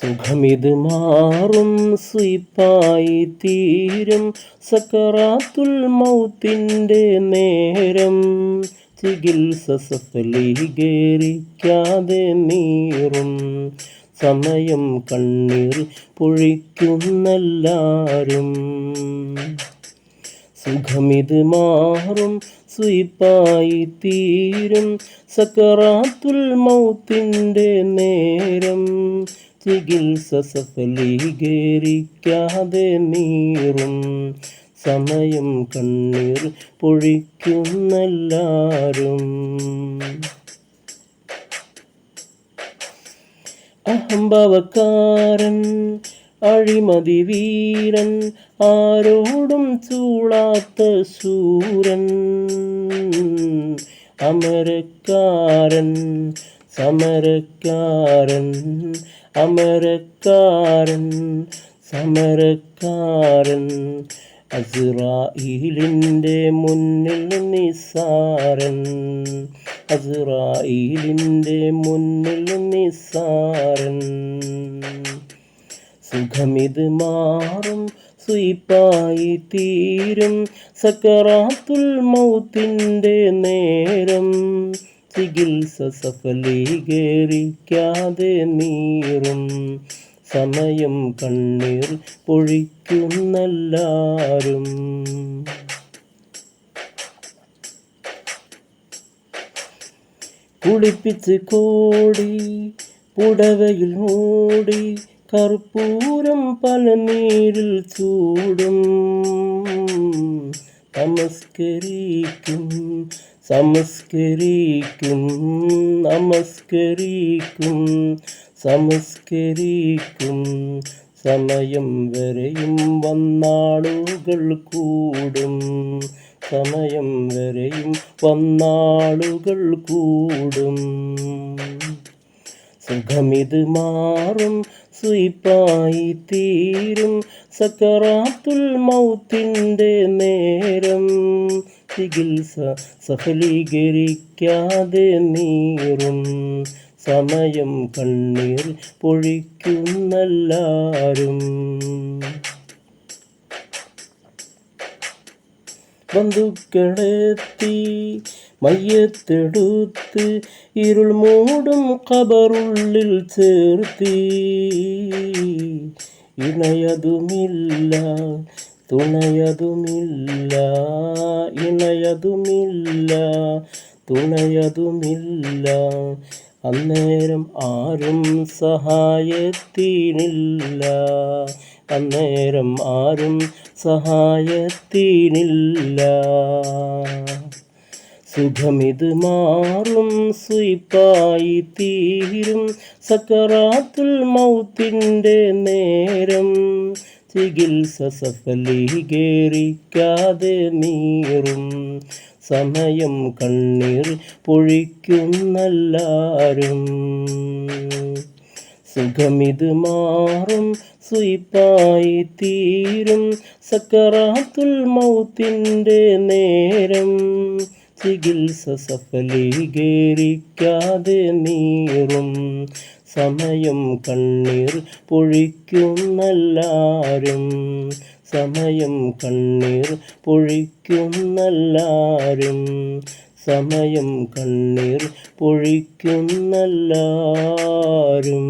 സുഖമിത് മാറും സ്വീപ്പായി തീരും സക്കറാത്തുൽ മൗത്തിൻ്റെ നേരം. ചികിത്സ സഫലീകരിക്കാതെ നീറും സമയം കണ്ണീർ പൊഴിക്കുന്നെല്ലാരും. സുഖമിത് മാറും സ്വീപ്പായി തീരും സക്കറാത്തുൽ മൗത്തിൻ്റെ നേരം. ചികിത്സ സഫലീകരിക്കാതെ നീറും സമയം കണ്ണീർ പൊഴിക്കുന്നെല്ലാരും. അഹംഭാവക്കാരൻ അഴിമതി വീരൻ ആരോടും ചൂളാത്ത ശൂരൻ. അമരക്കാരൻ സമരക്കാരൻ അമരക്കാരൻ സമരക്കാരൻ. അസ്റായീലിൻ്റെ മുന്നിൽ നിസ്സാരൻ. അസ്റായീലിൻ്റെ മുന്നിൽ നിസ്സാരൻ. സുഖമിത് മാറും സ്വീപ്പായി തീരും സക്കറാത്തുൽ മൗത്തിൻ്റെ നേരം. ചികിത്സ സഫലീകരിക്കാതെ നീറും സമയം കണ്ണീർ പൊഴിക്കുന്നെല്ലാരും. കുളിപ്പിച്ച് കോടി പുടവയിൽ മൂടി കർപ്പൂരം പലനീരിൽ ചൂടും. നമസ്കരിക്കും സമസ്കരിക്കും നമസ്കരിക്കും സമസ്കരിക്കും. സമയം വരെയും വന്നാളുകൾ കൂടും. സമയം വരെയും വന്നാളുകൾ കൂടും. സുഖമിത് മാറും സ്വീപ്പായി തീരും സക്കറാത്തുൽ മൗത്തിൻ്റെ നേരം. ചികിത്സ സഫലീകരിക്കാതെ നീറും സമയം കണ്ണീർ പൊഴിക്കുന്നെല്ലാരും. ബന്ധുക്കളെത്തി മയ്യത്തെടുത്ത് ഇരുൾ മൂടും ഖബറുള്ളിൽ ചേർത്തി. ഇണയതുമില്ല തുണയതുമില്ല ഇണയതുമില്ല തുണയതുമില്ല. അന്നേരം ആരും സഹായത്തിനില്ല. അന്നേരം ആരും സഹായത്തിനില്ല. സുഖമിത് മാറും സ്വീപ്പായി തീരും സക്കറാത്തുൽ മൗത്തിൻ്റെ നേരം. ചികിത്സ സഫലീകരിക്കാതെ നീറും സമയം കണ്ണീർ പൊഴിക്കുന്നെല്ലാരും. സുഖമിത് മാറും സ്വീപ്പായി തീരും സക്കറാത്തുൽ മൗത്തിൻ്റെ നേരം. ചികിത്സ സഫലീകരിക്കാതെ നീറും സമയം കണ്ണീർ പൊഴിക്കുന്നെല്ലാരും. സമയം കണ്ണീർ പൊഴിക്കുന്നെല്ലാരും. സമയം കണ്ണീർ പൊഴിക്കുന്നെല്ലാരും.